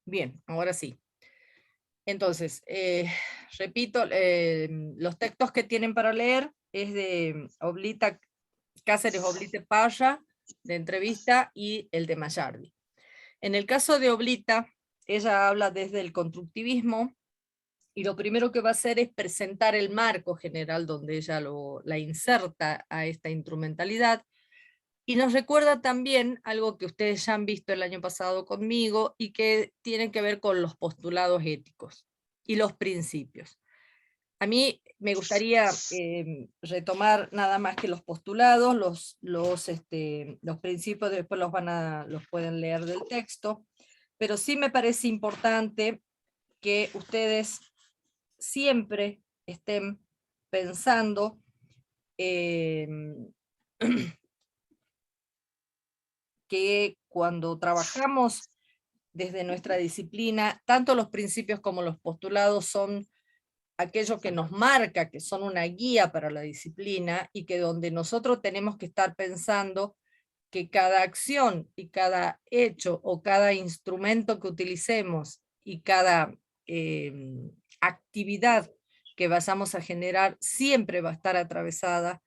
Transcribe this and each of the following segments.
Bien, ahora sí. Entonces, repito, los textos que tienen para leer es de Oblita, Cáceres Oblite Parra, de entrevista, y el de Mayardi. En el caso de Oblita, ella habla desde el constructivismo, y lo primero que va a hacer es presentar el marco general donde ella la inserta a esta instrumentalidad, y nos recuerda también algo que ustedes ya han visto el año pasado conmigo y que tiene que ver con los postulados éticos y los principios. A mí me gustaría retomar nada más que los postulados, los principios después los pueden leer del texto, pero sí me parece importante que ustedes siempre estén pensando eh, que cuando trabajamos desde nuestra disciplina, tanto los principios como los postulados son aquello que nos marca, que son una guía para la disciplina, y que donde nosotros tenemos que estar pensando que cada acción y cada hecho o cada instrumento que utilicemos y cada actividad que vayamos a generar siempre va a estar atravesada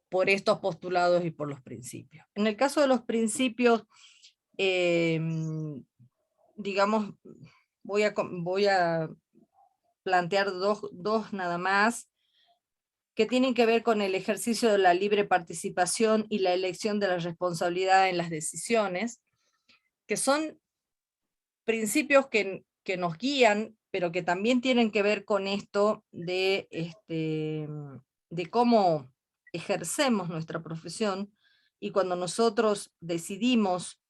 por estos postulados y por los principios. En el caso de los principios, eh, digamos, voy a plantear dos nada más, que tienen que ver con el ejercicio de la libre participación y la elección de la responsabilidad en las decisiones, que son principios que nos guían, pero que también tienen que ver con esto de cómo ejercemos nuestra profesión, y cuando nosotros decidimos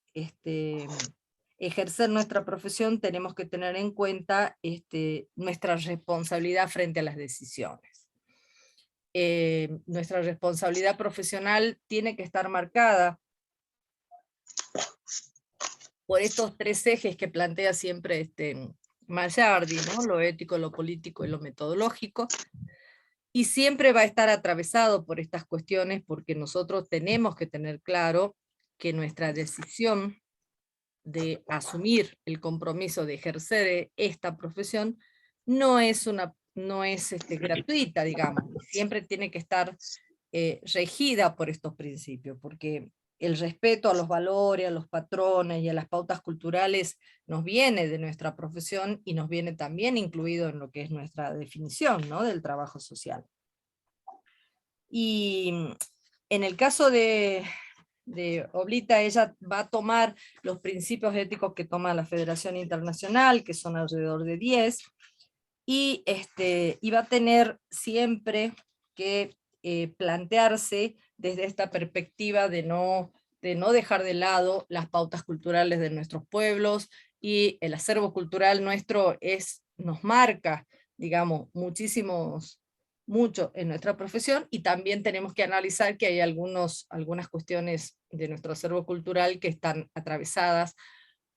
ejercer nuestra profesión, tenemos que tener en cuenta nuestra responsabilidad frente a las decisiones. Nuestra responsabilidad profesional tiene que estar marcada por estos tres ejes que plantea siempre Mayardi, ¿no? Lo ético, lo político y lo metodológico, y siempre va a estar atravesado por estas cuestiones, porque nosotros tenemos que tener claro que nuestra decisión de asumir el compromiso de ejercer esta profesión no es gratuita, digamos, siempre tiene que estar regida por estos principios, porque el respeto a los valores, a los patrones y a las pautas culturales nos viene de nuestra profesión, y nos viene también incluido en lo que es nuestra definición, ¿no?, del trabajo social. Y en el caso de Oblita, ella va a tomar los principios éticos que toma la Federación Internacional, que son alrededor de 10, y va a tener siempre que plantearse desde esta perspectiva de no dejar de lado las pautas culturales de nuestros pueblos, y el acervo cultural nuestro nos marca, digamos, mucho en nuestra profesión, y también tenemos que analizar que hay algunas cuestiones de nuestro acervo cultural que están atravesadas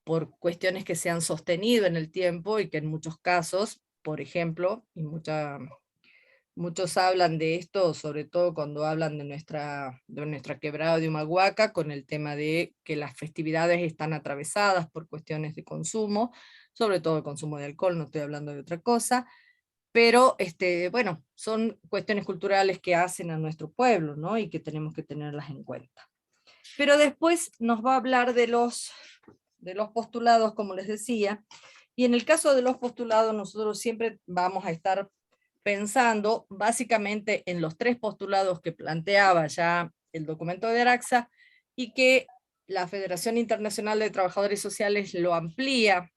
por cuestiones que se han sostenido en el tiempo, y que en muchos casos, por ejemplo, muchos hablan de esto, sobre todo cuando hablan de nuestra quebrada de Humahuaca, con el tema de que las festividades están atravesadas por cuestiones de consumo, sobre todo el consumo de alcohol, no estoy hablando de otra cosa, pero bueno, son cuestiones culturales que hacen a nuestro pueblo, ¿no?, y que tenemos que tenerlas en cuenta. Pero después nos va a hablar de los postulados, como les decía, y en el caso de los postulados nosotros siempre vamos a estar pensando básicamente en los tres postulados que planteaba ya el documento de Araxa, y que la Federación Internacional de Trabajadores Sociales lo amplía,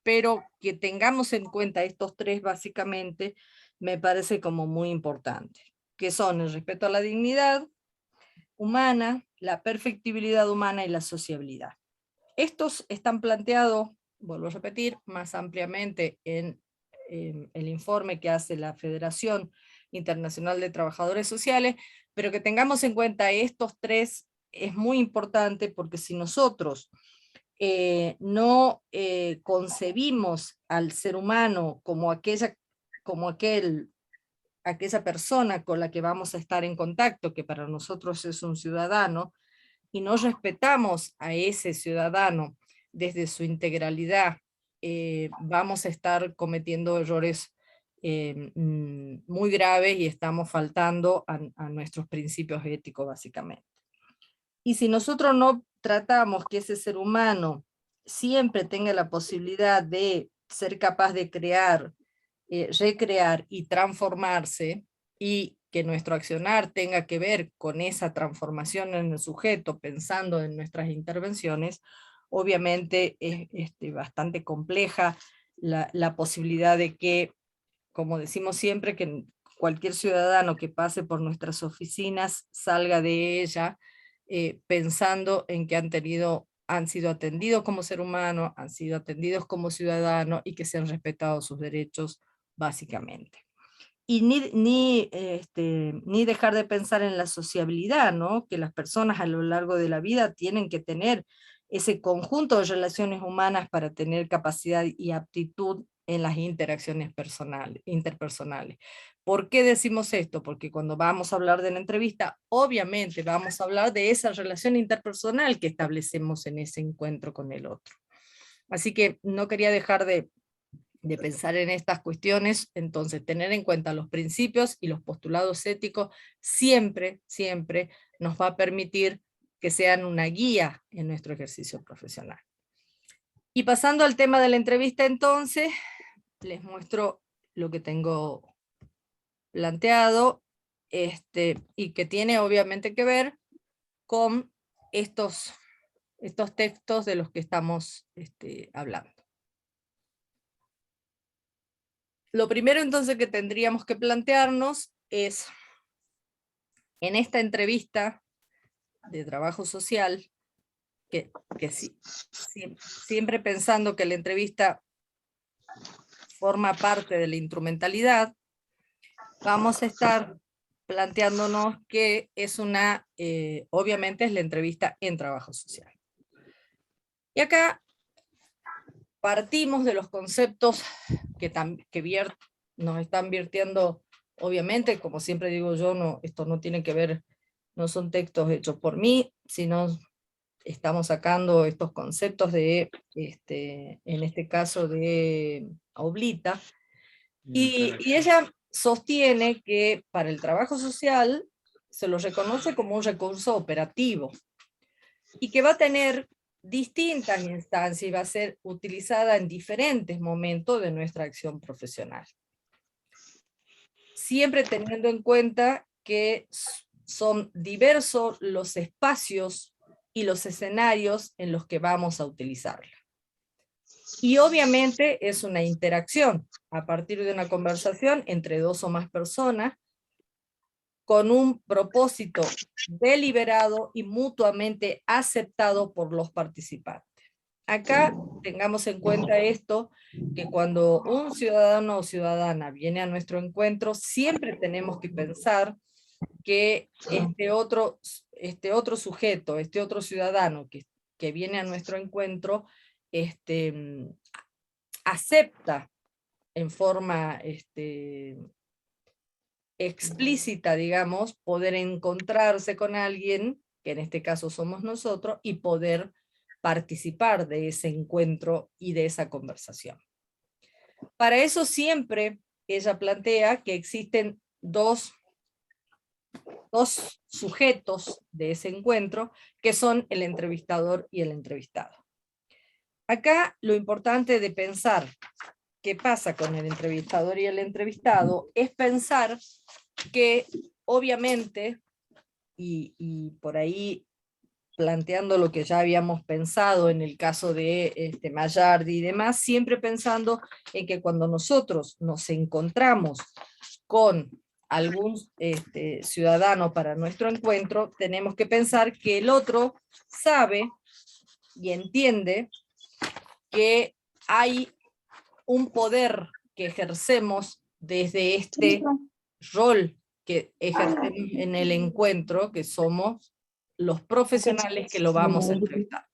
pero que tengamos en cuenta estos tres básicamente me parece como muy importante, que son el respeto a la dignidad humana, la perfectibilidad humana y la sociabilidad. Estos están planteados, vuelvo a repetir, más ampliamente en el informe que hace la Federación Internacional de Trabajadores Sociales, pero que tengamos en cuenta estos tres es muy importante, porque si nosotros no concebimos al ser humano como aquella persona con la que vamos a estar en contacto, que para nosotros es un ciudadano, y no respetamos a ese ciudadano desde su integralidad vamos a estar cometiendo errores muy graves y estamos faltando a nuestros principios éticos básicamente. Y si nosotros no tratamos que ese ser humano siempre tenga la posibilidad de ser capaz de crear, recrear y transformarse, y que nuestro accionar tenga que ver con esa transformación en el sujeto, pensando en nuestras intervenciones, obviamente es bastante compleja la posibilidad de que, como decimos siempre, que cualquier ciudadano que pase por nuestras oficinas salga de ella pensando en que han sido atendidos como ser humano, han sido atendidos como ciudadano y que se han respetado sus derechos básicamente. Y ni dejar de pensar en la sociabilidad, ¿no? Que las personas a lo largo de la vida tienen que tener ese conjunto de relaciones humanas para tener capacidad y aptitud en las interacciones interpersonales. ¿Por qué decimos esto? Porque cuando vamos a hablar de la entrevista, obviamente vamos a hablar de esa relación interpersonal que establecemos en ese encuentro con el otro. Así que no quería dejar de pensar en estas cuestiones. Entonces tener en cuenta los principios y los postulados éticos siempre, siempre nos va a permitir que sean una guía en nuestro ejercicio profesional. Y pasando al tema de la entrevista entonces, les muestro lo que tengo planteado, y que tiene obviamente que ver con estos textos de los que estamos hablando. Lo primero entonces que tendríamos que plantearnos es, en esta entrevista de trabajo social, que siempre pensando que la entrevista forma parte de la instrumentalidad, vamos a estar planteándonos que es obviamente es la entrevista en trabajo social. Y acá partimos de los conceptos que nos están virtiendo, obviamente, como siempre digo yo, esto no tiene que ver, no son textos hechos por mí, sino estamos sacando estos conceptos de, en este caso de Oblita, y ella sostiene que para el trabajo social se lo reconoce como un recurso operativo, y que va a tener distintas instancias y va a ser utilizada en diferentes momentos de nuestra acción profesional. Siempre teniendo en cuenta que son diversos los espacios y los escenarios en los que vamos a utilizarla. Y obviamente es una interacción a partir de una conversación entre dos o más personas, con un propósito deliberado y mutuamente aceptado por los participantes. Acá tengamos en cuenta esto, que cuando un ciudadano o ciudadana viene a nuestro encuentro, siempre tenemos que pensar que este otro sujeto, este otro ciudadano que viene a nuestro encuentro, acepta en forma explícita, digamos, poder encontrarse con alguien, que en este caso somos nosotros, y poder participar de ese encuentro y de esa conversación. Para eso siempre ella plantea que existen dos sujetos de ese encuentro, que son el entrevistador y el entrevistado. Acá lo importante de pensar qué pasa con el entrevistador y el entrevistado es pensar que obviamente, y por ahí planteando lo que ya habíamos pensado en el caso de Mayardi y demás, siempre pensando en que cuando nosotros nos encontramos con algún ciudadano para nuestro encuentro, tenemos que pensar que el otro sabe y entiende que hay un poder que ejercemos desde este rol que ejercemos en el encuentro, que somos los profesionales que lo vamos a entrevistar.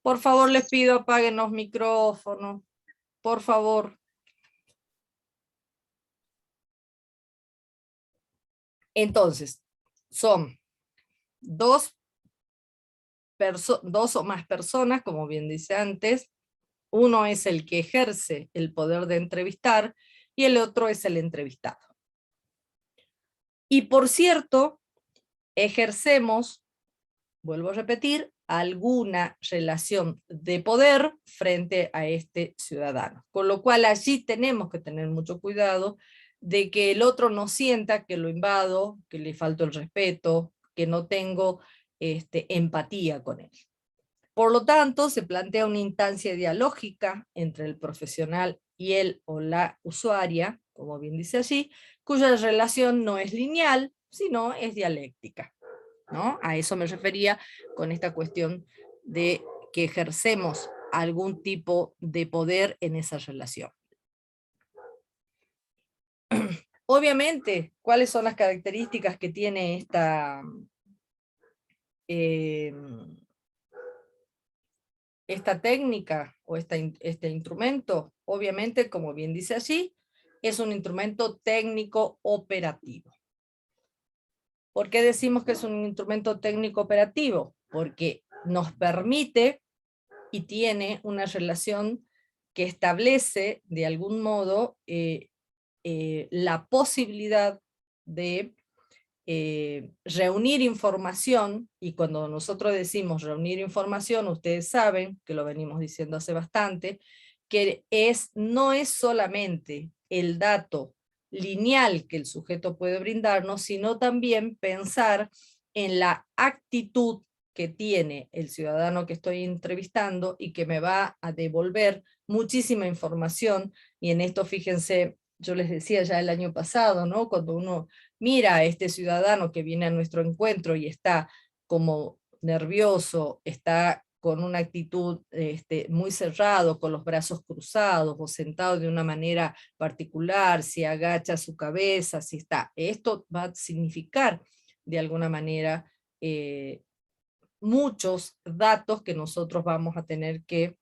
Por favor, les pido, apaguen los micrófonos, por favor. Entonces, son dos o más personas, como bien dice antes, Uno es el que ejerce el poder de entrevistar y el otro es el entrevistado. Y por cierto, ejercemos, vuelvo a repetir, alguna relación de poder frente a este ciudadano. Con lo cual allí tenemos que tener mucho cuidado de que el otro no sienta que lo invado, que le falto el respeto, que no tengo empatía con él. Por lo tanto, se plantea una instancia dialógica entre el profesional y él o la usuaria, como bien dice allí, cuya relación no es lineal, sino es dialéctica, ¿no? A eso me refería con esta cuestión de que ejercemos algún tipo de poder en esa relación. Obviamente, ¿cuáles son las características que tiene esta técnica o este instrumento? Obviamente, como bien dice allí, es un instrumento técnico operativo. ¿Por qué decimos que es un instrumento técnico operativo? Porque nos permite y tiene una relación que establece de algún modo la posibilidad de reunir información, y cuando nosotros decimos reunir información, ustedes saben, que lo venimos diciendo hace bastante, que no es solamente el dato lineal que el sujeto puede brindarnos, sino también pensar en la actitud que tiene el ciudadano que estoy entrevistando y que me va a devolver muchísima información. Y en esto, fíjense, yo les decía ya el año pasado, ¿no? Cuando uno mira a este ciudadano que viene a nuestro encuentro y está como nervioso, está con una actitud muy cerrado, con los brazos cruzados o sentado de una manera particular, si agacha su cabeza, si está. Esto va a significar de alguna manera muchos datos que nosotros vamos a tener que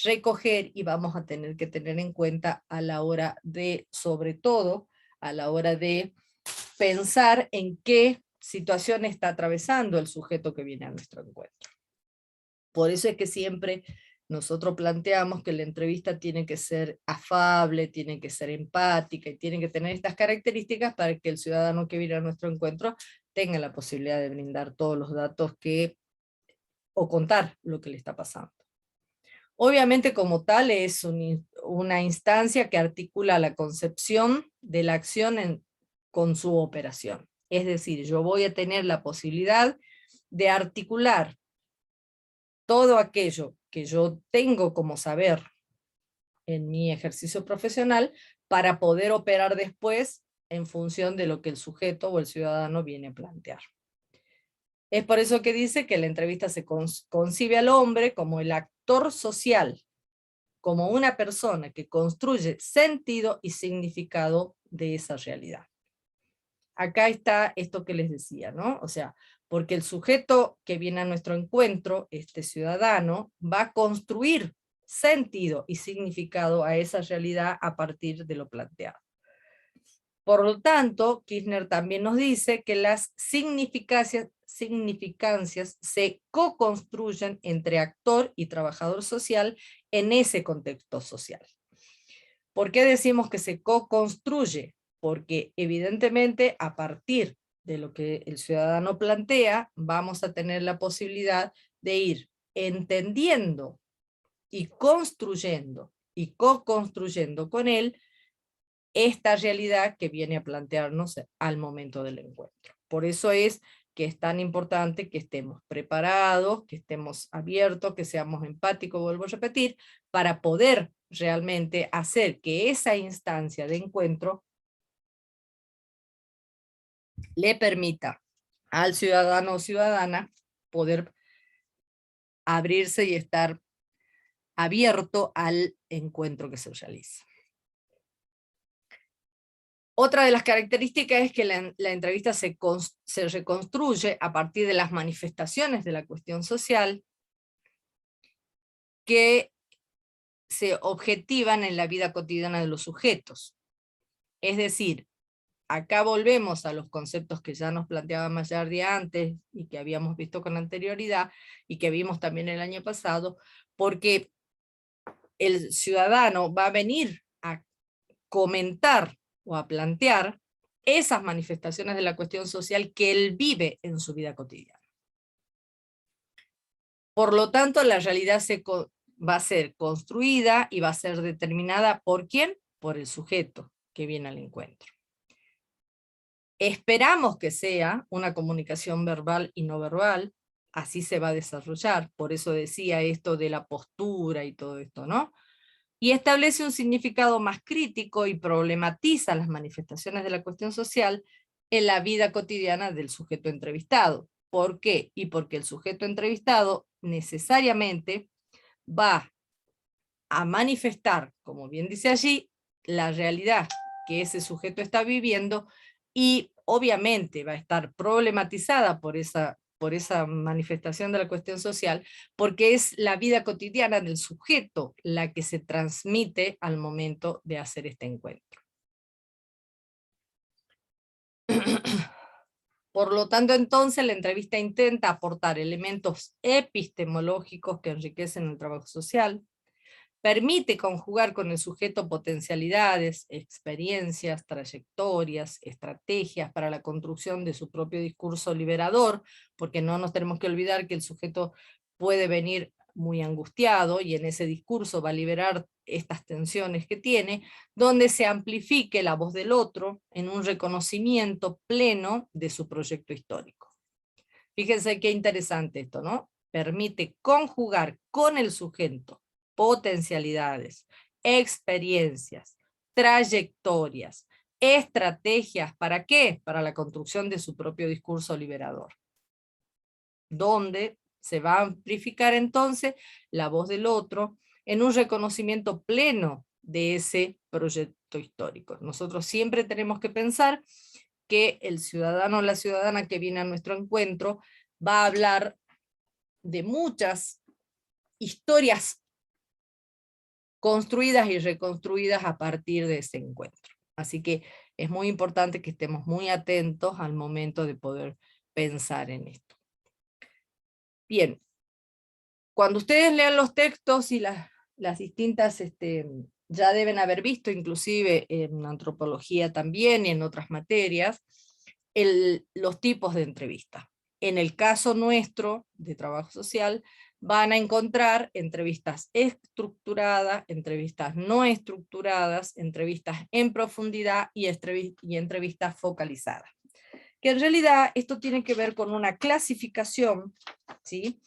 recoger y vamos a tener que tener en cuenta a la hora de, sobre todo, a la hora de pensar en qué situación está atravesando el sujeto que viene a nuestro encuentro. Por eso es que siempre nosotros planteamos que la entrevista tiene que ser afable, tiene que ser empática y tiene que tener estas características para que el ciudadano que viene a nuestro encuentro tenga la posibilidad de brindar todos los datos o contar lo que le está pasando. Obviamente, como tal, es una instancia que articula la concepción de la acción con su operación. Es decir, yo voy a tener la posibilidad de articular todo aquello que yo tengo como saber en mi ejercicio profesional para poder operar después en función de lo que el sujeto o el ciudadano viene a plantear. Es por eso que dice que la entrevista se concibe al hombre como el actor social, como una persona que construye sentido y significado de esa realidad. Acá está esto que les decía, ¿no? O sea, porque el sujeto que viene a nuestro encuentro, este ciudadano, va a construir sentido y significado a esa realidad a partir de lo planteado. Por lo tanto, Kirchner también nos dice que las significancias se co-construyen entre actor y trabajador social en ese contexto social. ¿Por qué decimos que se co-construye? Porque evidentemente a partir de lo que el ciudadano plantea, vamos a tener la posibilidad de ir entendiendo y construyendo y co-construyendo con él esta realidad que viene a plantearnos al momento del encuentro. Por eso es que es tan importante que estemos preparados, que estemos abiertos, que seamos empáticos, vuelvo a repetir, para poder realmente hacer que esa instancia de encuentro le permita al ciudadano o ciudadana poder abrirse y estar abierto al encuentro que se realiza. Otra de las características es que la entrevista se reconstruye a partir de las manifestaciones de la cuestión social que se objetivan en la vida cotidiana de los sujetos. Es decir, acá volvemos a los conceptos que ya nos planteaba Mayardi antes y que habíamos visto con anterioridad y que vimos también el año pasado, porque el ciudadano va a venir a comentar o a plantear esas manifestaciones de la cuestión social que él vive en su vida cotidiana. Por lo tanto, la realidad va a ser construida y va a ser determinada ¿por quién? Por el sujeto que viene al encuentro. Esperamos que sea una comunicación verbal y no verbal, así se va a desarrollar, por eso decía esto de la postura y todo esto, ¿no? Y establece un significado más crítico y problematiza las manifestaciones de la cuestión social en la vida cotidiana del sujeto entrevistado. ¿Por qué? Y porque el sujeto entrevistado necesariamente va a manifestar, como bien dice allí, la realidad que ese sujeto está viviendo y obviamente va a estar problematizada por esa manifestación de la cuestión social, porque es la vida cotidiana del sujeto la que se transmite al momento de hacer este encuentro. Por lo tanto, entonces, la entrevista intenta aportar elementos epistemológicos que enriquecen el trabajo social, permite conjugar con el sujeto potencialidades, experiencias, trayectorias, estrategias para la construcción de su propio discurso liberador, porque no nos tenemos que olvidar que el sujeto puede venir muy angustiado y en ese discurso va a liberar estas tensiones que tiene, donde se amplifique la voz del otro en un reconocimiento pleno de su proyecto histórico. Fíjense qué interesante esto, ¿no? Permite conjugar con el sujeto potencialidades, experiencias, trayectorias, estrategias, ¿para qué? Para la construcción de su propio discurso liberador, donde se va a amplificar entonces la voz del otro en un reconocimiento pleno de ese proyecto histórico. Nosotros siempre tenemos que pensar que el ciudadano o la ciudadana que viene a nuestro encuentro va a hablar de muchas historias construidas y reconstruidas a partir de ese encuentro. Así que es muy importante que estemos muy atentos al momento de poder pensar en esto. Bien, cuando ustedes lean los textos y las distintas, ya deben haber visto, inclusive en antropología también y en otras materias, los tipos de entrevistas. En el caso nuestro de trabajo social, van a encontrar entrevistas estructuradas, entrevistas no estructuradas, entrevistas en profundidad y entrevistas focalizadas. Que en realidad esto tiene que ver con una clasificación, ¿sí?,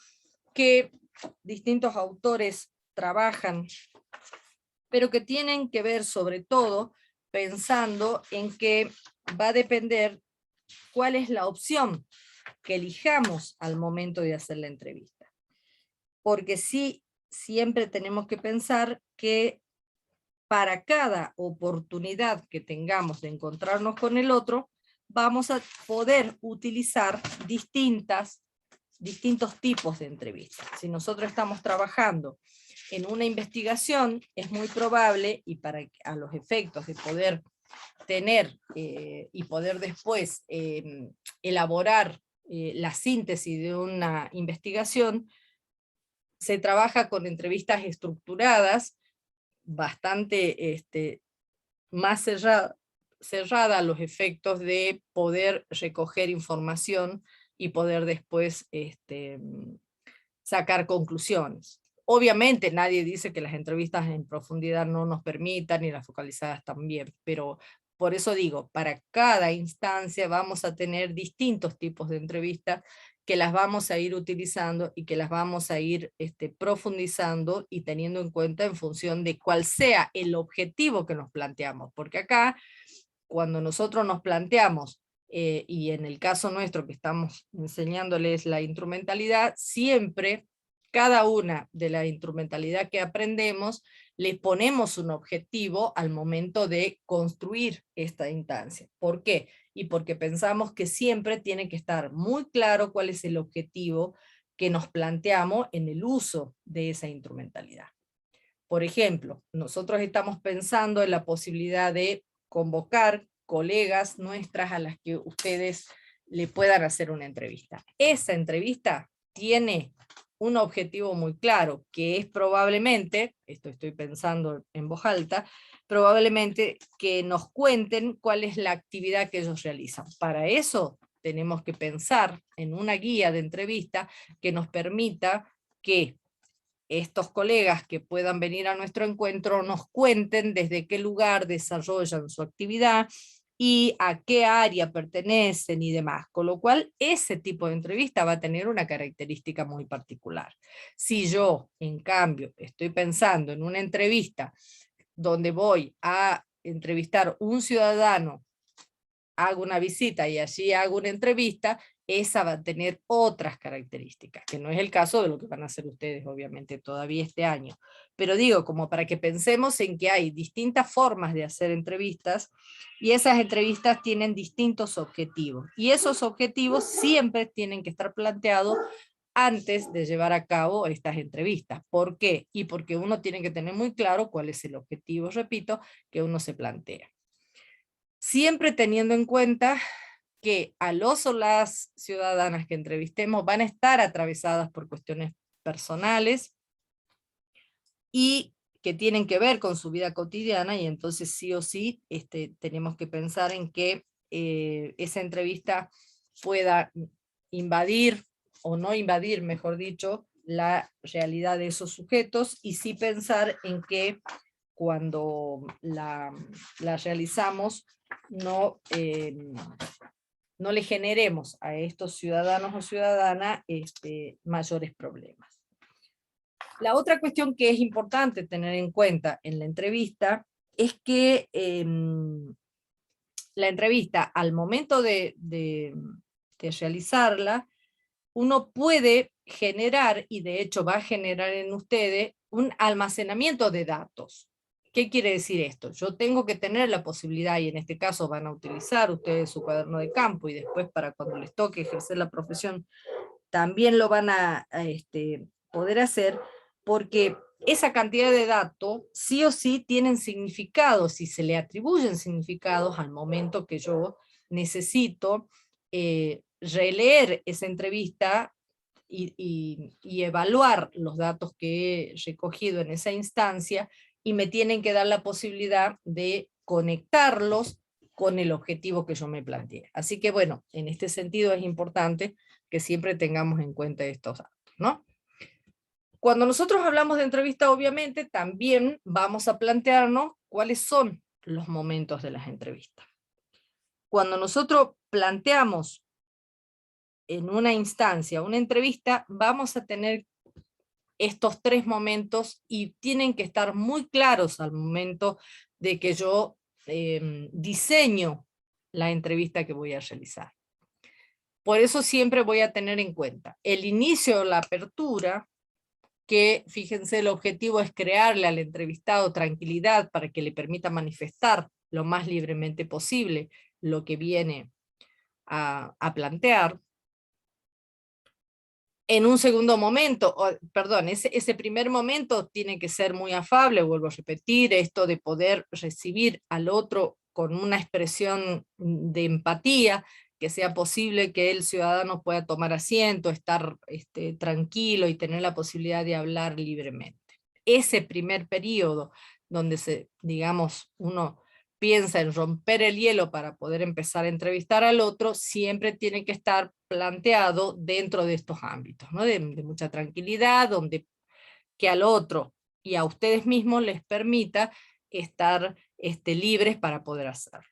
que distintos autores trabajan, pero que tienen que ver sobre todo pensando en que va a depender cuál es la opción que elijamos al momento de hacer la entrevista. Porque sí, siempre tenemos que pensar que para cada oportunidad que tengamos de encontrarnos con el otro, vamos a poder utilizar distintos tipos de entrevistas. Si nosotros estamos trabajando en una investigación, es muy probable, y a los efectos de poder tener y poder después elaborar la síntesis de una investigación, se trabaja con entrevistas estructuradas, bastante más cerrada a los efectos de poder recoger información y poder después sacar conclusiones. Obviamente nadie dice que las entrevistas en profundidad no nos permitan, y las focalizadas también, pero por eso digo, para cada instancia vamos a tener distintos tipos de entrevistas que las vamos a ir utilizando y que las vamos a ir profundizando y teniendo en cuenta en función de cuál sea el objetivo que nos planteamos. Porque acá, cuando nosotros nos planteamos, y en el caso nuestro que estamos enseñándoles la instrumentalidad, siempre cada una de la instrumentalidad que aprendemos, le ponemos un objetivo al momento de construir esta instancia. ¿Por qué? Y porque pensamos que siempre tiene que estar muy claro cuál es el objetivo que nos planteamos en el uso de esa instrumentalidad. Por ejemplo, nosotros estamos pensando en la posibilidad de convocar colegas nuestras a las que ustedes le puedan hacer una entrevista. Esa entrevista tiene un objetivo muy claro, que es probablemente, esto estoy pensando en voz alta, probablemente que nos cuenten cuál es la actividad que ellos realizan. Para eso tenemos que pensar en una guía de entrevista que nos permita que estos colegas que puedan venir a nuestro encuentro nos cuenten desde qué lugar desarrollan su actividad y a qué área pertenecen y demás, con lo cual ese tipo de entrevista va a tener una característica muy particular. Si yo, en cambio, estoy pensando en una entrevista donde voy a entrevistar un ciudadano, hago una visita y allí hago una entrevista, esa va a tener otras características, que no es el caso de lo que van a hacer ustedes, obviamente, todavía este año. Pero digo, como para que pensemos en que hay distintas formas de hacer entrevistas, y esas entrevistas tienen distintos objetivos, y esos objetivos siempre tienen que estar planteados antes de llevar a cabo estas entrevistas. ¿Por qué? Y porque uno tiene que tener muy claro cuál es el objetivo, repito, que uno se plantea. Siempre teniendo en cuenta que a los o las ciudadanas que entrevistemos van a estar atravesadas por cuestiones personales y que tienen que ver con su vida cotidiana, y entonces sí o sí tenemos que pensar en que esa entrevista pueda invadir, o no invadir, mejor dicho, la realidad de esos sujetos, y sí pensar en que cuando la realizamos no, no le generemos a estos ciudadanos o ciudadanas mayores problemas. La otra cuestión que es importante tener en cuenta en la entrevista es que la entrevista, al momento de realizarla, uno puede generar, y de hecho va a generar en ustedes, un almacenamiento de datos. ¿Qué quiere decir esto? Yo tengo que tener la posibilidad, y en este caso van a utilizar ustedes su cuaderno de campo, y después para cuando les toque ejercer la profesión, también lo van a poder hacer, porque esa cantidad de datos sí o sí tienen significados, y se le atribuyen significados al momento que yo necesito releer esa entrevista y evaluar los datos que he recogido en esa instancia, y me tienen que dar la posibilidad de conectarlos con el objetivo que yo me planteé. Así que bueno, en este sentido es importante que siempre tengamos en cuenta estos datos, ¿no? Cuando nosotros hablamos de entrevista, obviamente, también vamos a plantearnos cuáles son los momentos de las entrevistas. Cuando nosotros planteamos en una instancia, una entrevista, vamos a tener estos tres momentos y tienen que estar muy claros al momento de que yo diseño la entrevista que voy a realizar. Por eso siempre voy a tener en cuenta el inicio, la apertura, que fíjense, el objetivo es crearle al entrevistado tranquilidad para que le permita manifestar lo más libremente posible lo que viene a plantear. En un segundo momento, perdón, ese primer momento tiene que ser muy afable, vuelvo a repetir, esto de poder recibir al otro con una expresión de empatía, que sea posible que el ciudadano pueda tomar asiento, estar tranquilo y tener la posibilidad de hablar libremente. Ese primer periodo donde digamos, uno piensa en romper el hielo para poder empezar a entrevistar al otro, siempre tiene que estar planteado dentro de estos ámbitos, ¿no? de mucha tranquilidad, donde que al otro y a ustedes mismos les permita estar libres para poder hacerlo.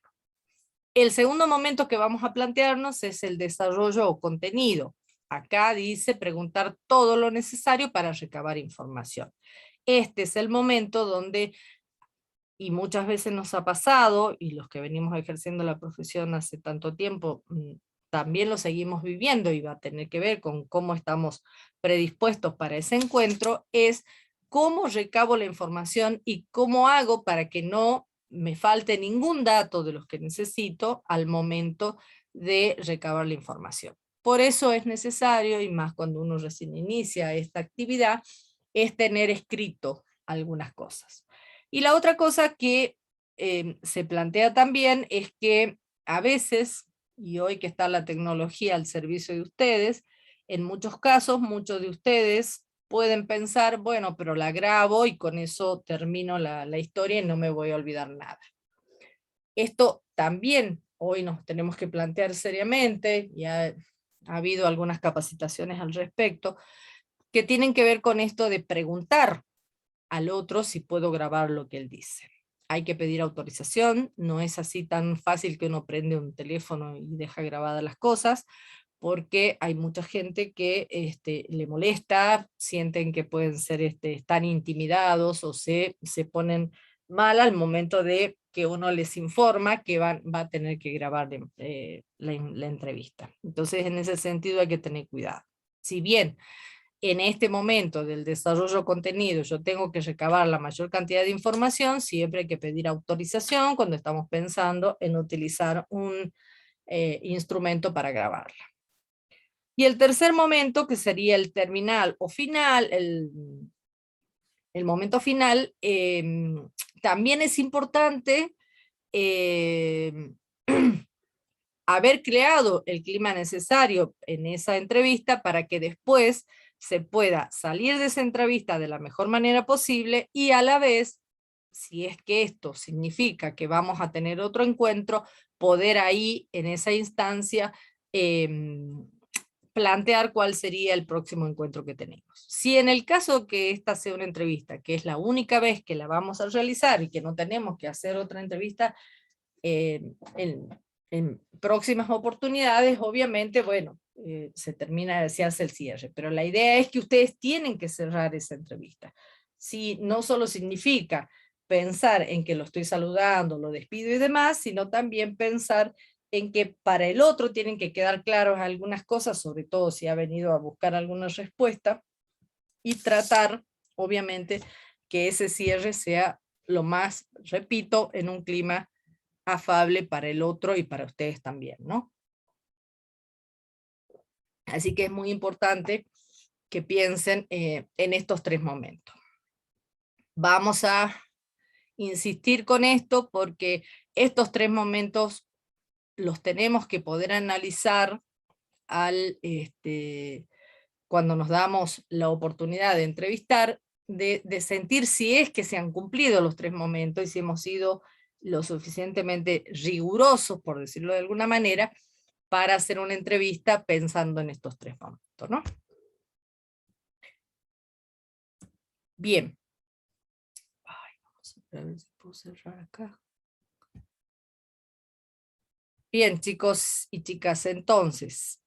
El segundo momento que vamos a plantearnos es el desarrollo o contenido. Acá dice preguntar todo lo necesario para recabar información. Este es el momento donde, y muchas veces nos ha pasado, y los que venimos ejerciendo la profesión hace tanto tiempo, también lo seguimos viviendo, y va a tener que ver con cómo estamos predispuestos para ese encuentro, es cómo recabo la información y cómo hago para que no me falte ningún dato de los que necesito al momento de recabar la información. Por eso es necesario, y más cuando uno recién inicia esta actividad, es tener escrito algunas cosas. Y la otra cosa que se plantea también es que a veces, y hoy que está la tecnología al servicio de ustedes, En muchos casos, muchos de ustedes pueden pensar, bueno, pero la grabo y con eso termino la historia y no me voy a olvidar nada. Esto también hoy nos tenemos que plantear seriamente, ya ha habido algunas capacitaciones al respecto, que tienen que ver con esto de preguntar al otro si puedo grabar lo que él dice. Hay que pedir autorización, no es así tan fácil que uno prende un teléfono y deja grabadas las cosas, porque hay mucha gente que le molesta, sienten que pueden ser, están intimidados o se ponen mal al momento de que uno les informa que va a tener que grabar la entrevista. Entonces, en ese sentido hay que tener cuidado. Si bien en este momento del desarrollo de contenido yo tengo que recabar la mayor cantidad de información, siempre hay que pedir autorización cuando estamos pensando en utilizar un instrumento para grabarla. Y el tercer momento, que sería el terminal o final, el momento final, también es importante haber creado el clima necesario en esa entrevista para que después se pueda salir de esa entrevista de la mejor manera posible y a la vez, si es que esto significa que vamos a tener otro encuentro, poder ahí en esa instancia plantear cuál sería el próximo encuentro que tenemos. Si en el caso que esta sea una entrevista, que es la única vez que la vamos a realizar y que no tenemos que hacer otra entrevista en próximas oportunidades, obviamente, bueno, se hace el cierre, pero la idea es que ustedes tienen que cerrar esa entrevista. Si no solo significa pensar en que lo estoy saludando, lo despido y demás, sino también pensar en que para el otro tienen que quedar claras algunas cosas, sobre todo si ha venido a buscar alguna respuesta, y tratar, obviamente, que ese cierre sea lo más, repito, en un clima afable para el otro y para ustedes también, ¿no? Así que es muy importante que piensen en estos tres momentos. Vamos a insistir con esto porque estos tres momentos los tenemos que poder analizar cuando nos damos la oportunidad de entrevistar, de sentir si es que se han cumplido los tres momentos y si hemos sido lo suficientemente rigurosos, por decirlo de alguna manera, para hacer una entrevista pensando en estos tres momentos, ¿no? Bien. Ay, vamos a ver si puedo cerrar acá. Bien, chicos y chicas, entonces,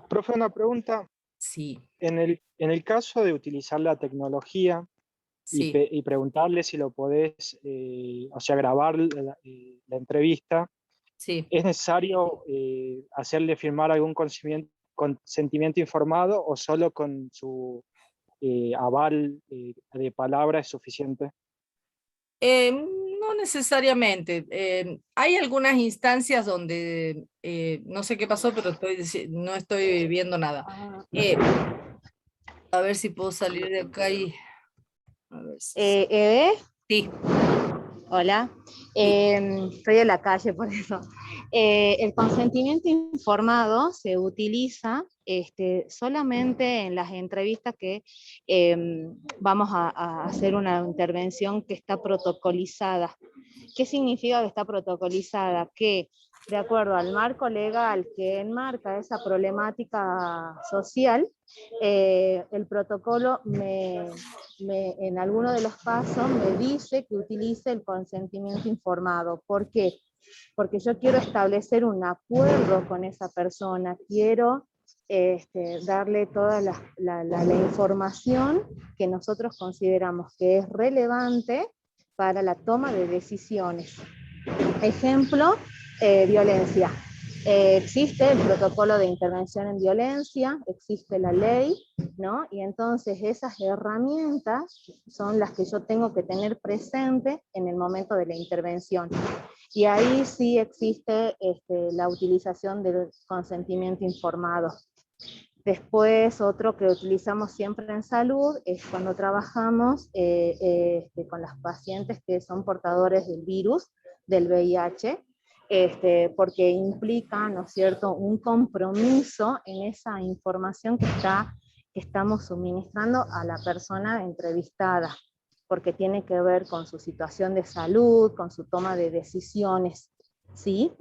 Profe, una pregunta. sí, En el caso de utilizar la tecnología sí, y preguntarle si lo podés, o sea, grabar la entrevista, sí. ¿es necesario hacerle firmar algún consentimiento informado o solo con su aval de palabra es suficiente? No necesariamente. Hay algunas instancias donde, no sé qué pasó, pero no estoy viendo nada. A ver si puedo salir de acá y... A ver si... Eve, Sí, hola. sí, Estoy en la calle, por eso. El consentimiento informado se utiliza solamente en las entrevistas que vamos a hacer una intervención que está protocolizada. ¿Qué significa que está protocolizada? Que de acuerdo al marco legal que enmarca esa problemática social, el protocolo en alguno de los pasos me dice que utilice el consentimiento informado. ¿Por qué? Porque yo quiero establecer un acuerdo con esa persona, quiero darle toda la información que nosotros consideramos que es relevante para la toma de decisiones. Ejemplo, violencia. Existe el protocolo de intervención en violencia, existe la ley, ¿no? Y entonces esas herramientas son las que yo tengo que tener presente en el momento de la intervención. Y ahí sí existe la utilización del consentimiento informado. Después, otro que utilizamos siempre en salud es cuando trabajamos con las pacientes que son portadores del virus, del VIH, porque implica, ¿no es cierto?, un compromiso en esa información que estamos suministrando a la persona entrevistada, porque tiene que ver con su situación de salud, con su toma de decisiones, ¿sí?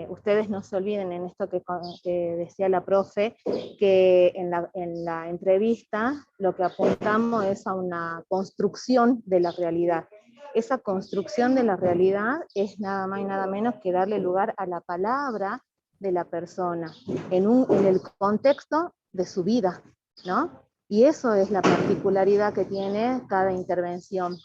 Ustedes no se olviden en esto que decía la profe, que en la entrevista lo que apuntamos es a una construcción de la realidad. Esa construcción de la realidad es nada más y nada menos que darle lugar a la palabra de la persona, en el contexto de su vida, ¿no? Y eso es la particularidad que tiene cada intervención.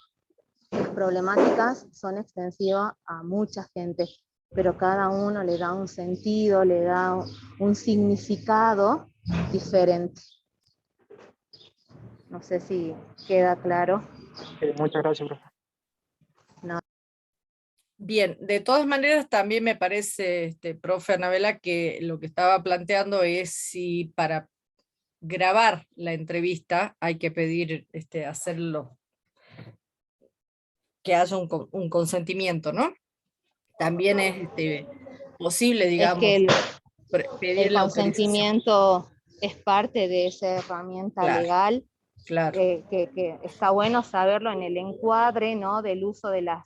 Las problemáticas son extensivas a mucha gente, pero cada uno le da un sentido, le da un significado diferente. No sé si queda claro. Muchas gracias, profe. No. Bien, de todas maneras también me parece, profe Anabela, que lo que estaba planteando es si para grabar la entrevista hay que pedir, hacerlo, que haya un consentimiento, ¿no? También es posible, Es digamos, que pedir el la autorización. consentimiento es parte de esa herramienta Claro, legal, claro, que está bueno saberlo en el encuadre, ¿no?, del uso de las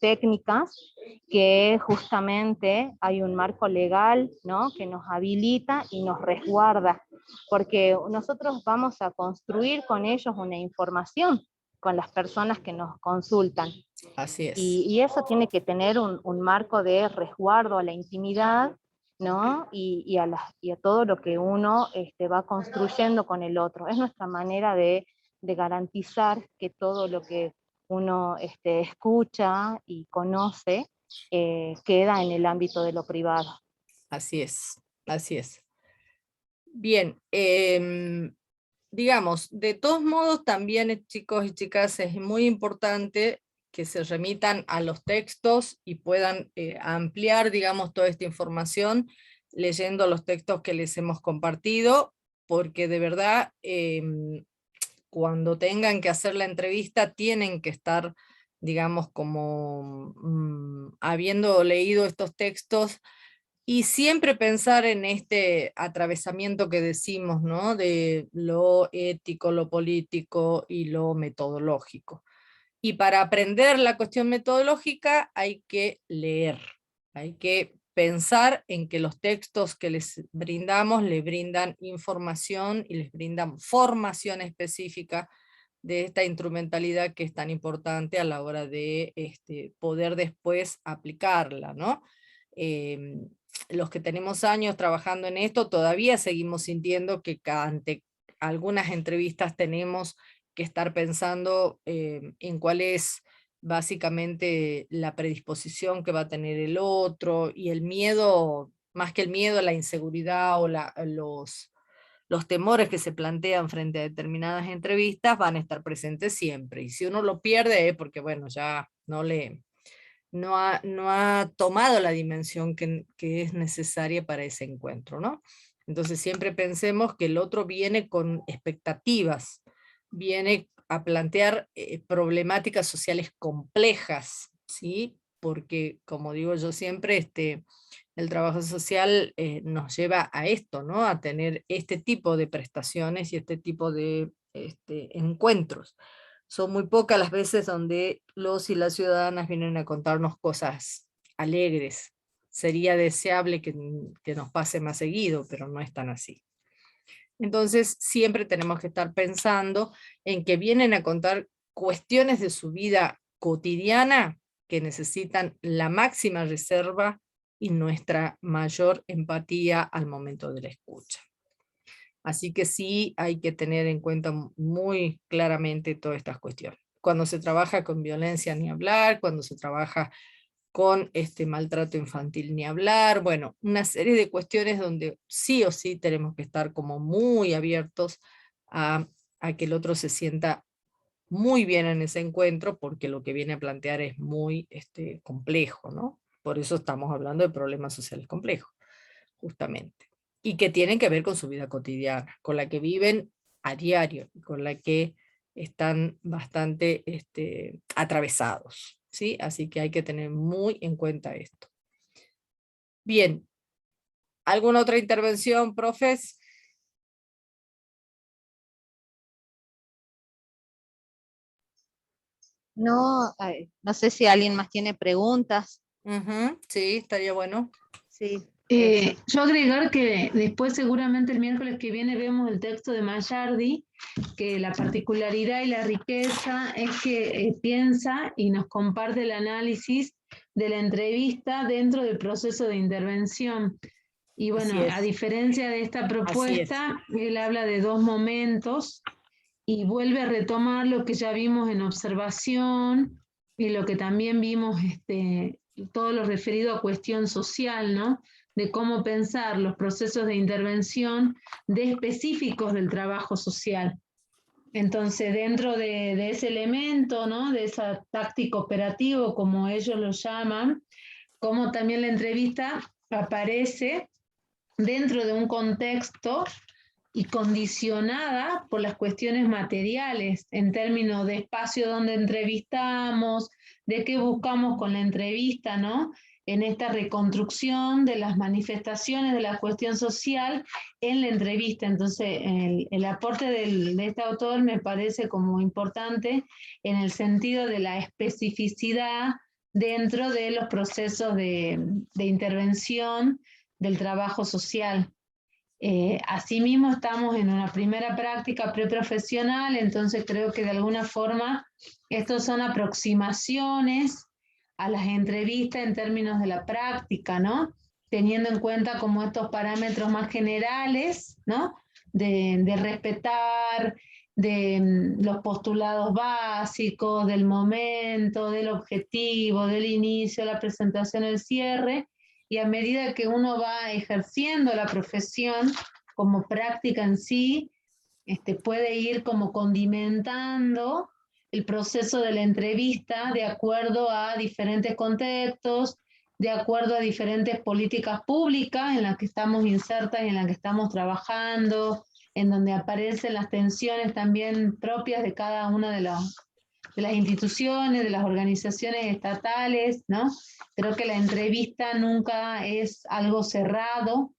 técnicas, que justamente hay un marco legal, ¿no?, que nos habilita y nos resguarda, porque nosotros vamos a construir con ellos una información, con las personas que nos consultan. así es. Y eso tiene que tener un marco de resguardo a la intimidad, ¿no? Y a todo lo que uno va construyendo con el otro. Es nuestra manera de garantizar que todo lo que uno escucha y conoce queda en el ámbito de lo privado. Así es, así es. Bien, digamos, de todos modos también, chicos y chicas, es muy importante que se remitan a los textos y puedan ampliar, digamos, toda esta información leyendo los textos que les hemos compartido, porque de verdad, cuando tengan que hacer la entrevista, tienen que estar, digamos, como habiendo leído estos textos, y siempre pensar en este atravesamiento que decimos, ¿no?, de lo ético, lo político y lo metodológico. Y para aprender la cuestión metodológica hay que leer, hay que pensar en que los textos que les brindamos les brindan información y les brindan formación específica de esta instrumentalidad que es tan importante a la hora de poder después aplicarla, ¿no? Los que tenemos años trabajando en esto todavía seguimos sintiendo que ante algunas entrevistas tenemos que estar pensando en cuál es básicamente la predisposición que va a tener el otro, y el miedo, más que el miedo, la inseguridad o los temores que se plantean frente a determinadas entrevistas van a estar presentes siempre, y si uno lo pierde es porque, bueno, ya no ha tomado la dimensión que es necesaria para ese encuentro, ¿no? Entonces siempre pensemos que el otro viene con expectativas, viene a plantear problemáticas sociales complejas, ¿sí? Porque, como digo yo siempre, el trabajo social nos lleva a esto, ¿no? A tener este tipo de prestaciones y este tipo de encuentros. Son muy pocas las veces donde los y las ciudadanas vienen a contarnos cosas alegres. Sería deseable que nos pase más seguido, pero no es tan así. Entonces siempre tenemos que estar pensando en que vienen a contar cuestiones de su vida cotidiana que necesitan la máxima reserva y nuestra mayor empatía al momento de la escucha. Así que sí hay que tener en cuenta muy claramente todas estas cuestiones. Cuando se trabaja con violencia, ni hablar; cuando se trabaja con maltrato infantil, ni hablar. Bueno, una serie de cuestiones donde sí o sí tenemos que estar como muy abiertos a que el otro se sienta muy bien en ese encuentro, porque lo que viene a plantear es muy complejo, ¿no? Por eso estamos hablando de problemas sociales complejos, justamente, y que tienen que ver con su vida cotidiana, con la que viven a diario, con la que están bastante atravesados. ¿sí? Así que hay que tener muy en cuenta esto. Bien, ¿alguna otra intervención, profes? No, no sé si alguien más tiene preguntas. Sí, estaría bueno. Sí. Yo agregar que después seguramente el miércoles que viene vemos el texto de Mayardi, que la particularidad y la riqueza es que piensa y nos comparte el análisis de la entrevista dentro del proceso de intervención. Y bueno, a diferencia de esta propuesta, él habla de dos momentos y vuelve a retomar lo que ya vimos en observación y lo que también vimos, todo lo referido a cuestión social, ¿no? De cómo pensar los procesos de intervención de específicos del trabajo social. Entonces, dentro de ese elemento, ¿no? De esa táctica operativo, como ellos lo llaman, como también la entrevista aparece dentro de un contexto y condicionada por las cuestiones materiales, en términos de espacio donde entrevistamos, de qué buscamos con la entrevista, ¿no? En esta reconstrucción de las manifestaciones de la cuestión social en la entrevista. Entonces, el aporte de este autor me parece como importante en el sentido de la especificidad dentro de los procesos de intervención del trabajo social. Asimismo, estamos en una primera práctica preprofesional, entonces creo que de alguna forma estos son aproximaciones a las entrevistas en términos de la práctica, ¿no? Teniendo en cuenta como estos parámetros más generales, ¿no? De respetar, de los postulados básicos, del momento, del objetivo, del inicio, la presentación, el cierre, y a medida que uno va ejerciendo la profesión como práctica en sí, puede ir como condimentando el proceso de la entrevista de acuerdo a diferentes contextos, de acuerdo a diferentes políticas públicas en las que estamos insertas y en las que estamos trabajando, en donde aparecen las tensiones también propias de cada una de las instituciones, de las organizaciones estatales, ¿no? Creo que la entrevista nunca es algo cerrado.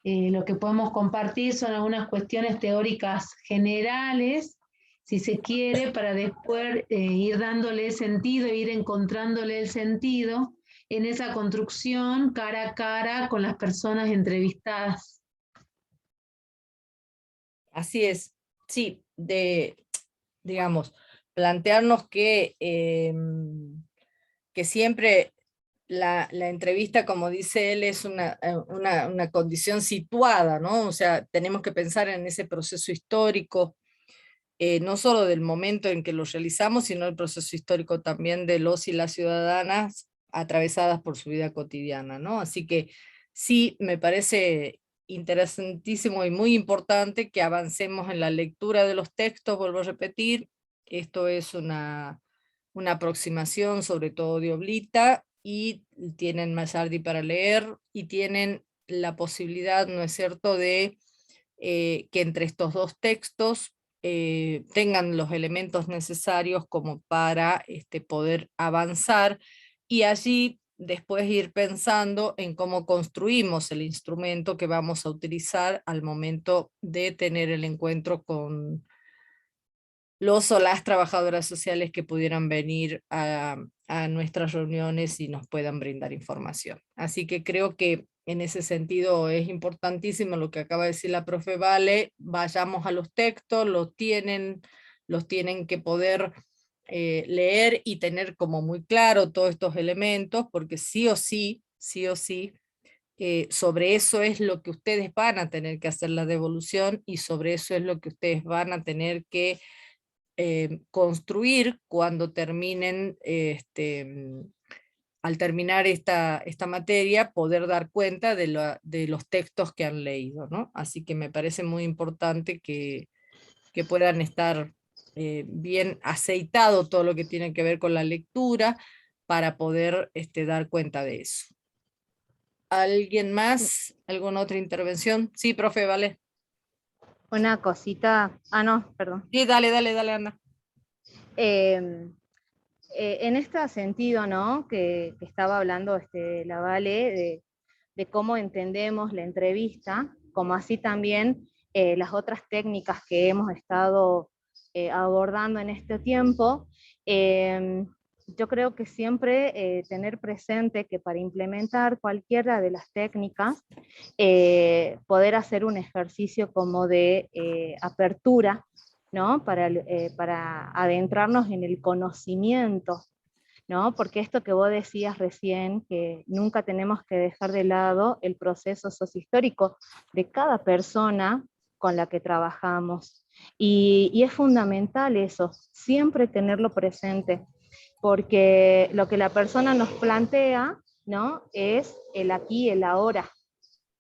Lo que podemos compartir son algunas cuestiones teóricas generales, si se quiere, para después ir dándole sentido, ir encontrándole el sentido en esa construcción cara a cara con las personas entrevistadas. Así es, sí, digamos, plantearnos que siempre la entrevista, como dice él, es una condición situada, ¿no? O sea, tenemos que pensar en ese proceso histórico, no solo del momento en que lo realizamos, sino el proceso histórico también de los y las ciudadanas atravesadas por su vida cotidiana, ¿no? Así que sí, me parece interesantísimo y muy importante que avancemos en la lectura de los textos, vuelvo a repetir, esto es una aproximación sobre todo de Oblita, y tienen Mayardi para leer, y tienen la posibilidad, ¿no es cierto?, de que entre estos dos textos tengan los elementos necesarios como para poder avanzar, y allí después ir pensando en cómo construimos el instrumento que vamos a utilizar al momento de tener el encuentro con los o las trabajadoras sociales que pudieran venir a nuestras reuniones y nos puedan brindar información. Así que creo que en ese sentido es importantísimo lo que acaba de decir la profe Vale, vayamos a los textos, los tienen que poder leer y tener como muy claro todos estos elementos, porque sí o sí, sobre eso es lo que ustedes van a tener que hacer la devolución, y sobre eso es lo que ustedes van a tener que construir cuando terminen, al terminar esta materia, poder dar cuenta de los textos que han leído, ¿no? Así que me parece muy importante que puedan estar bien aceitado todo lo que tiene que ver con la lectura para poder dar cuenta de eso. ¿Alguien más? ¿Alguna otra intervención? Sí, profe, vale. Una cosita, no, perdón. Sí, dale, Ana. En este sentido, ¿no? que estaba hablando la Vale, de cómo entendemos la entrevista, como así también las otras técnicas que hemos estado abordando en este tiempo, yo creo que siempre tener presente que para implementar cualquiera de las técnicas, poder hacer un ejercicio como de apertura, ¿no? Para adentrarnos en el conocimiento, ¿no? Porque esto que vos decías recién, que nunca tenemos que dejar de lado el proceso sociohistórico de cada persona con la que trabajamos. Y es fundamental eso, siempre tenerlo presente, porque lo que la persona nos plantea, ¿no? Es el aquí y el ahora,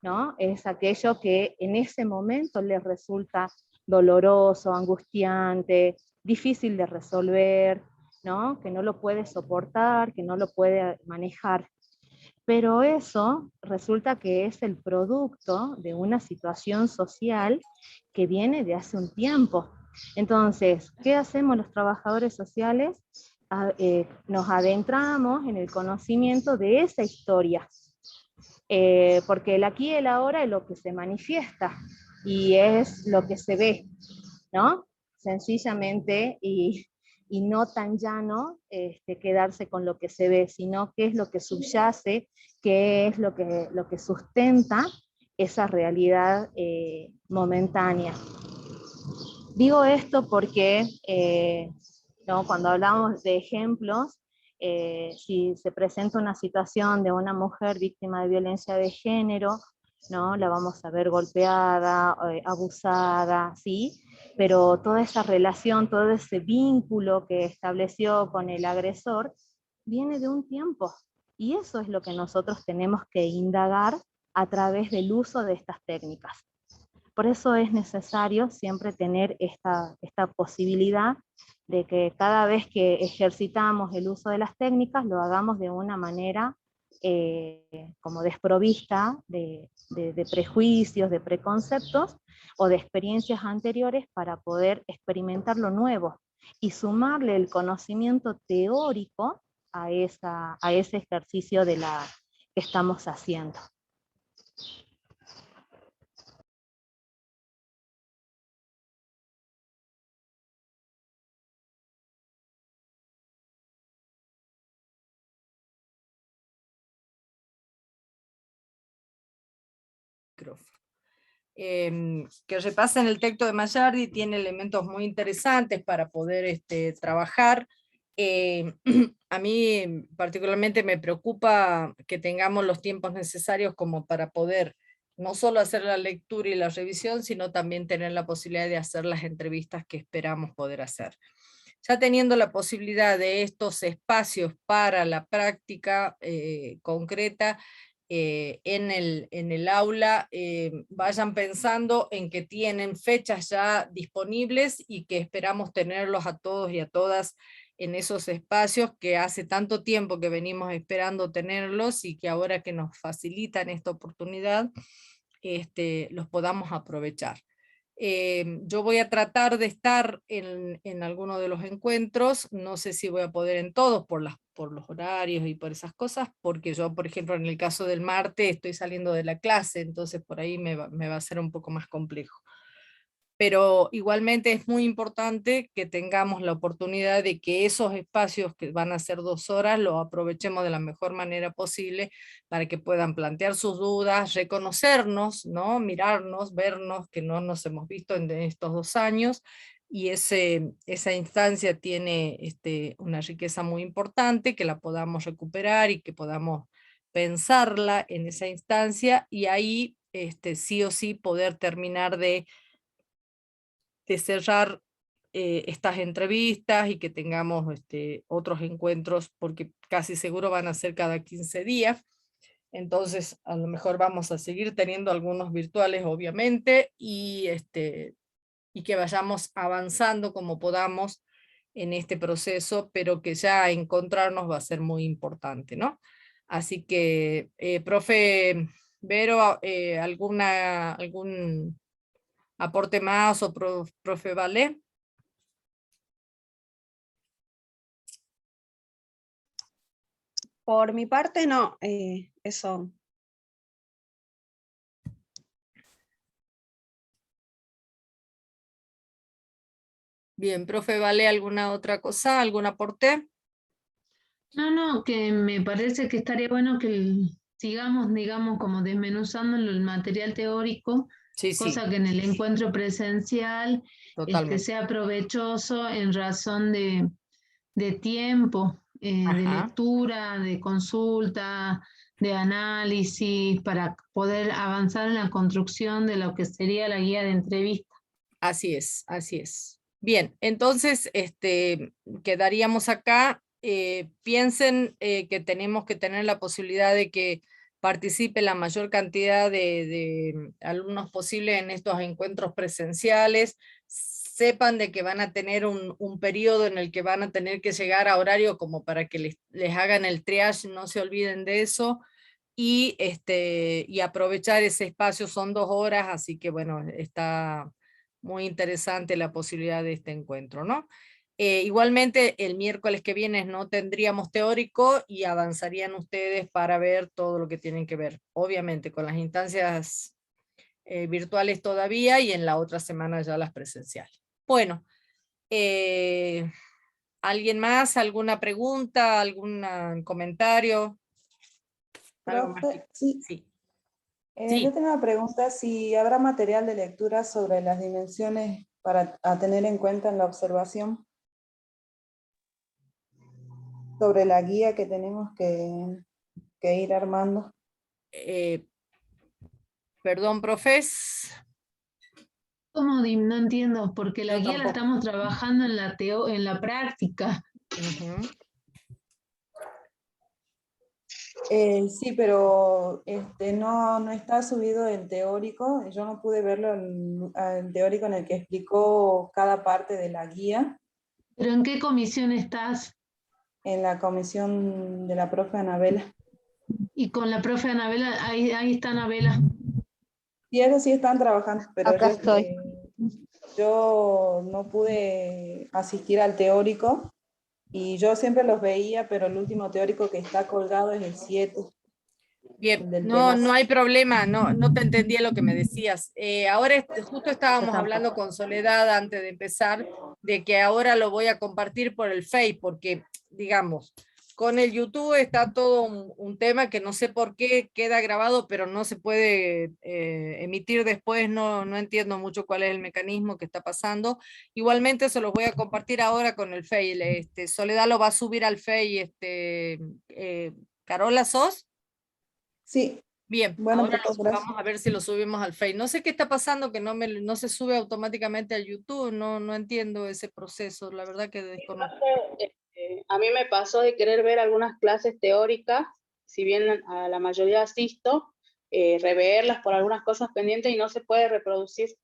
¿no? Es aquello que en ese momento les resulta doloroso, angustiante, difícil de resolver, ¿no? Que no lo puede soportar, que no lo puede manejar. Pero eso resulta que es el producto de una situación social que viene de hace un tiempo. Entonces, ¿qué hacemos los trabajadores sociales? Nos adentramos en el conocimiento de esa historia, porque el aquí y el ahora es lo que se manifiesta y es lo que se ve, ¿no? Sencillamente, y no tan llano quedarse con lo que se ve, sino qué es lo que subyace, qué es lo que sustenta esa realidad momentánea. Digo esto porque ¿no? Cuando hablamos de ejemplos, si se presenta una situación de una mujer víctima de violencia de género, ¿no? La vamos a ver golpeada, abusada, ¿sí? Pero toda esa relación, todo ese vínculo que estableció con el agresor, viene de un tiempo. Y eso es lo que nosotros tenemos que indagar a través del uso de estas técnicas. Por eso es necesario siempre tener esta posibilidad de que cada vez que ejercitamos el uso de las técnicas lo hagamos de una manera como desprovista de prejuicios, de preconceptos o de experiencias anteriores para poder experimentar lo nuevo y sumarle el conocimiento teórico a ese ejercicio que estamos haciendo. Que repasen el texto de Mayardi, tiene elementos muy interesantes para poder trabajar. A mí particularmente me preocupa que tengamos los tiempos necesarios como para poder no solo hacer la lectura y la revisión, sino también tener la posibilidad de hacer las entrevistas que esperamos poder hacer. Ya teniendo la posibilidad de estos espacios para la práctica concreta, en el aula, vayan pensando en que tienen fechas ya disponibles y que esperamos tenerlos a todos y a todas en esos espacios que hace tanto tiempo que venimos esperando tenerlos y que ahora que nos facilitan esta oportunidad, los podamos aprovechar. Yo voy a tratar de estar en alguno de los encuentros, no sé si voy a poder en todos por los horarios y por esas cosas, porque yo, por ejemplo, en el caso del martes estoy saliendo de la clase, entonces por ahí me va a ser un poco más complejo. Pero igualmente es muy importante que tengamos la oportunidad de que esos espacios que van a ser 2 horas los aprovechemos de la mejor manera posible para que puedan plantear sus dudas, reconocernos, ¿no? Mirarnos, vernos, que no nos hemos visto en estos 2 años, y esa instancia tiene una riqueza muy importante, que la podamos recuperar y que podamos pensarla en esa instancia, y ahí sí o sí poder terminar de cerrar estas entrevistas y que tengamos otros encuentros, porque casi seguro van a ser cada 15 días. Entonces, a lo mejor vamos a seguir teniendo algunos virtuales, obviamente, y que vayamos avanzando como podamos en este proceso, pero que ya encontrarnos va a ser muy importante, ¿no? Así que, profe Vero, ¿algún aporte más o profe Vale? Por mi parte, no, eso. Bien, profe, ¿vale alguna otra cosa? ¿Algún aporte? No, que me parece que estaría bueno que sigamos, digamos, como desmenuzando el material teórico, Sí, sí, cosa que en el encuentro presencial totalmente. sea provechoso en razón de tiempo, de Ajá, lectura, de consulta, de análisis, para poder avanzar en la construcción de lo que sería la guía de entrevista. así es, así es. Bien, entonces, quedaríamos acá. Piensen que tenemos que tener la posibilidad de que participe la mayor cantidad de alumnos posible en estos encuentros presenciales. Sepan de que van a tener un periodo en el que van a tener que llegar a horario como para que les hagan el triage, no se olviden de eso. Y aprovechar ese espacio, son 2 horas, así que bueno, está muy interesante la posibilidad de este encuentro, ¿no? Igualmente, el miércoles que viene no tendríamos teórico y avanzarían ustedes para ver todo lo que tienen que ver, obviamente con las instancias virtuales todavía y en la otra semana ya las presenciales. Bueno, ¿alguien más? ¿Alguna pregunta? ¿Algún comentario? ¿Algo más? Profe, sí. Sí. Yo tengo una pregunta, si habrá material de lectura sobre las dimensiones para tener en cuenta en la observación, sobre la guía que tenemos que ir armando. Perdón, profes. ¿Cómo? No entiendo, porque la Yo guía la tampoco. estamos trabajando en la práctica. Ujú. Sí, pero no está subido el teórico. Yo no pude verlo el teórico en el que explicó cada parte de la guía ¿Pero en qué comisión estás? en la comisión de la profe Anabela. Y con la profe Anabela, ahí está Anabela. Y eso sí están trabajando, pero Acá estoy. yo no pude asistir al teórico y yo siempre los veía, pero el último teórico que está colgado es el 7, Bien, el del no, tema. no hay problema, no te entendía lo que me decías. Ahora justo estábamos Yo hablando tampoco. con Soledad antes de empezar de que ahora lo voy a compartir por el Face, porque, digamos, con el YouTube está todo un tema que no sé por qué queda grabado, pero no se puede emitir después, no entiendo mucho cuál es el mecanismo que está pasando. Igualmente se los voy a compartir ahora con el Face. Soledad lo va a subir al Face. Carola, ¿sos? Sí, Bien, bueno, ahora muchas gracias. vamos a ver si lo subimos al Face. No sé qué está pasando, que no se sube automáticamente al YouTube, no entiendo ese proceso, la verdad que desconozco. A mí me pasó de querer ver algunas clases teóricas, si bien a la mayoría asisto, reverlas por algunas cosas pendientes y no se puede reproducir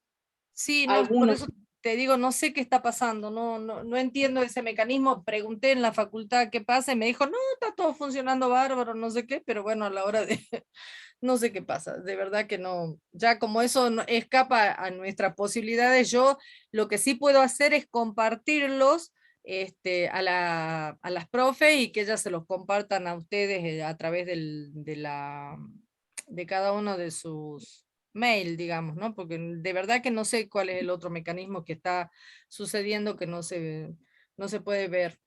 Sí, no, por algunos. eso te digo, no sé qué está pasando, no entiendo ese mecanismo. Pregunté en la facultad qué pasa y me dijo, no, está todo funcionando bárbaro, no sé qué, pero bueno, a la hora de, no sé qué pasa, de verdad que no, ya como eso escapa a nuestras posibilidades, yo lo que sí puedo hacer es compartirlos a las profes y que ellas se los compartan a ustedes a través de cada uno de sus mail, digamos, ¿no? Porque de verdad que no sé cuál es el otro mecanismo que está sucediendo que no se puede ver.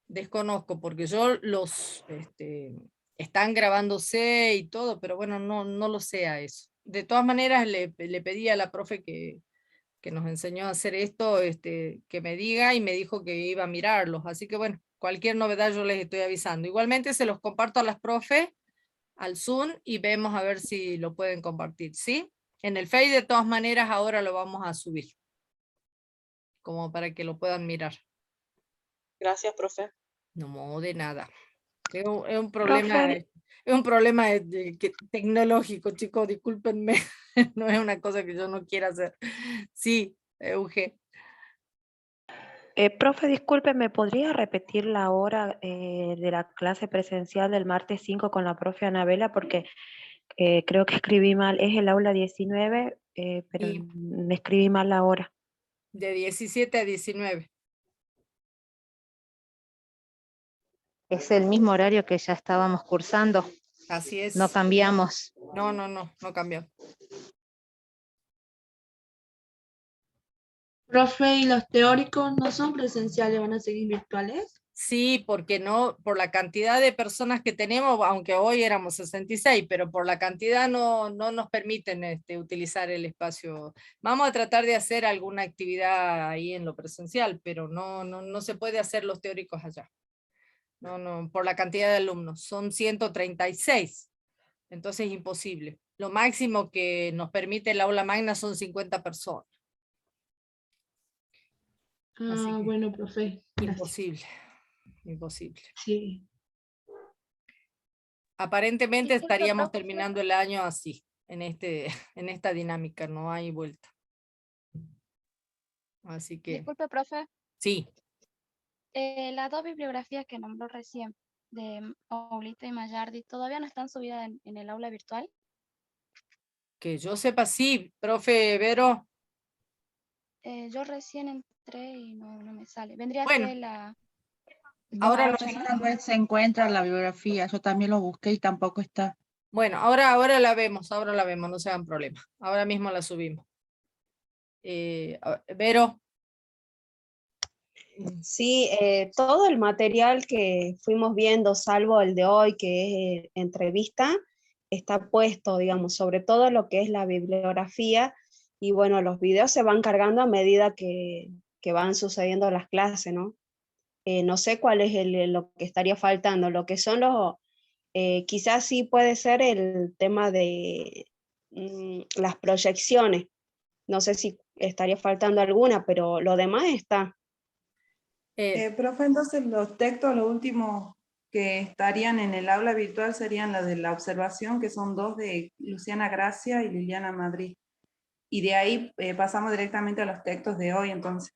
Desconozco, porque yo están grabándose y todo, pero bueno, no lo sé a eso. De todas maneras, le pedí a la profe que nos enseñó a hacer esto, que me diga y me dijo que iba a mirarlos. Así que bueno, cualquier novedad yo les estoy avisando. Igualmente se los comparto a las profes al Zoom y vemos a ver si lo pueden compartir, ¿sí? En el Face de todas maneras ahora lo vamos a subir, como para que lo puedan mirar. Gracias, profe. No, de nada. Es un problema, Profe, es un problema tecnológico, chicos, discúlpenme, no es una cosa que yo no quiera hacer. Sí, Euge. Profe, disculpe, ¿me podría repetir la hora de la clase presencial del martes 5 con la profe Anabela? Porque creo que escribí mal. Es el aula 19, pero Y me escribí mal la hora. de 17 a 19. Es el mismo horario que ya estábamos cursando, Así es. no cambiamos. No cambió. Profe, ¿y los teóricos no son presenciales, van a seguir virtuales? Sí, porque no, por la cantidad de personas que tenemos, aunque hoy éramos 66, pero por la cantidad no nos permiten utilizar el espacio. Vamos a tratar de hacer alguna actividad ahí en lo presencial, pero no se puede hacer los teóricos allá. No, por la cantidad de alumnos. Son 136, entonces es imposible. Lo máximo que nos permite el aula magna son 50 personas. Así Ah, que bueno, profe. Gracias. imposible. Sí. Aparentemente Disculpe, estaríamos profe. terminando el año así, en esta dinámica, no hay vuelta. Así que, Disculpe, profe. sí, Las dos bibliografías que nombró recién, de Oblita y Mayardi, ¿todavía no están subidas en el aula virtual? que yo sepa, sí, profe Vero. Yo recién entré y no me sale. Vendría a Bueno, ser la... ahora no, Tal vez se encuentra la bibliografía, yo también lo busqué y tampoco está. bueno, ahora la vemos, no se hagan problema. Ahora mismo la subimos. Vero. Sí, todo el material que fuimos viendo, salvo el de hoy, que es entrevista, está puesto, digamos, sobre todo lo que es la bibliografía, y bueno, los videos se van cargando a medida que van sucediendo las clases, ¿no? No sé cuál es lo que estaría faltando, lo que son quizás sí puede ser el tema de las proyecciones, no sé si estaría faltando alguna, pero lo demás está. Profe, entonces los textos, los últimos que estarían en el aula virtual serían los de la observación, que son dos de Luciana Gracia y Liliana Madrid. Y de ahí pasamos directamente a los textos de hoy, entonces.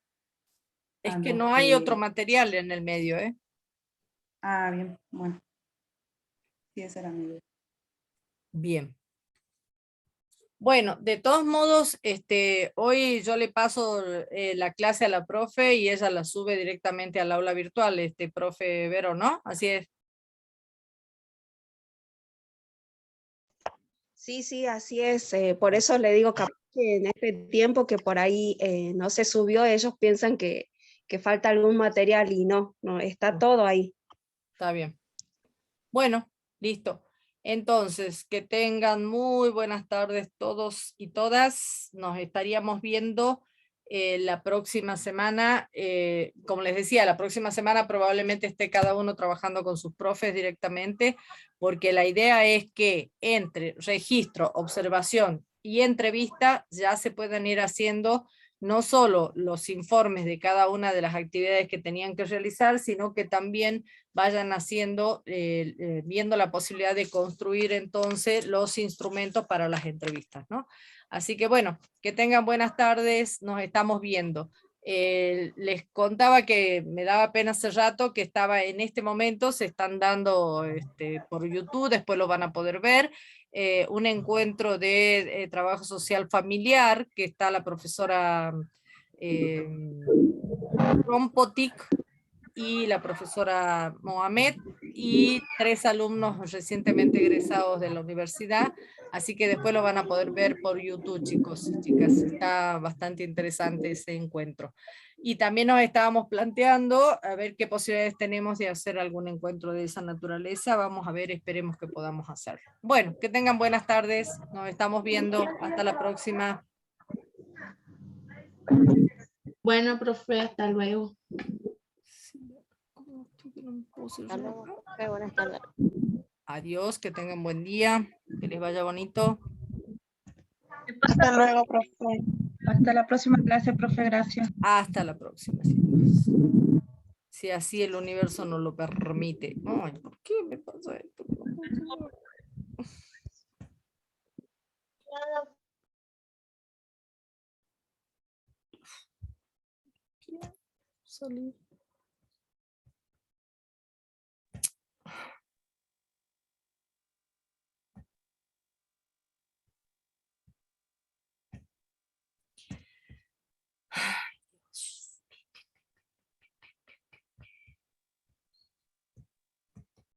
Es A que los no hay otro material en el medio, ¿eh? Ah, bien, bueno. Sí, esa era mi idea. Bien. Bueno, de todos modos, hoy yo le paso la clase a la profe y ella la sube directamente al aula virtual, profe Vero, ¿no? Así es. Sí, así es. Por eso le digo capaz que en este tiempo que por ahí no se subió, ellos piensan que falta algún material y no, está todo ahí. Está bien. Bueno, listo. Entonces, que tengan muy buenas tardes todos y todas. Nos estaríamos viendo la próxima semana. Como les decía, la próxima semana probablemente esté cada uno trabajando con sus profes directamente, porque la idea es que entre registro, observación y entrevista ya se puedan ir haciendo no solo los informes de cada una de las actividades que tenían que realizar, sino que también vayan haciendo, viendo la posibilidad de construir entonces los instrumentos para las entrevistas, ¿no? Así que bueno, que tengan buenas tardes, nos estamos viendo. Les contaba que me daba pena hace rato que estaba en este momento, se están dando por YouTube, después lo van a poder ver, un encuentro de trabajo social familiar, que está la profesora Rompotic y la profesora Mohamed, y 3 alumnos recientemente egresados de la universidad, así que después lo van a poder ver por YouTube, chicos y chicas. Está bastante interesante ese encuentro. Y también nos estábamos planteando a ver qué posibilidades tenemos de hacer algún encuentro de esa naturaleza. Vamos a ver, esperemos que podamos hacerlo. Bueno, que tengan buenas tardes, nos estamos viendo, hasta la próxima. Bueno, profe, hasta luego. Hasta luego, profe, buenas tardes. Adiós, que tengan buen día, que les vaya bonito. Hasta luego, profe. Hasta la próxima clase, profe, gracias. Hasta la próxima. Si así el universo nos lo permite. Ay, ¿por qué me pasa esto? Quiero salir.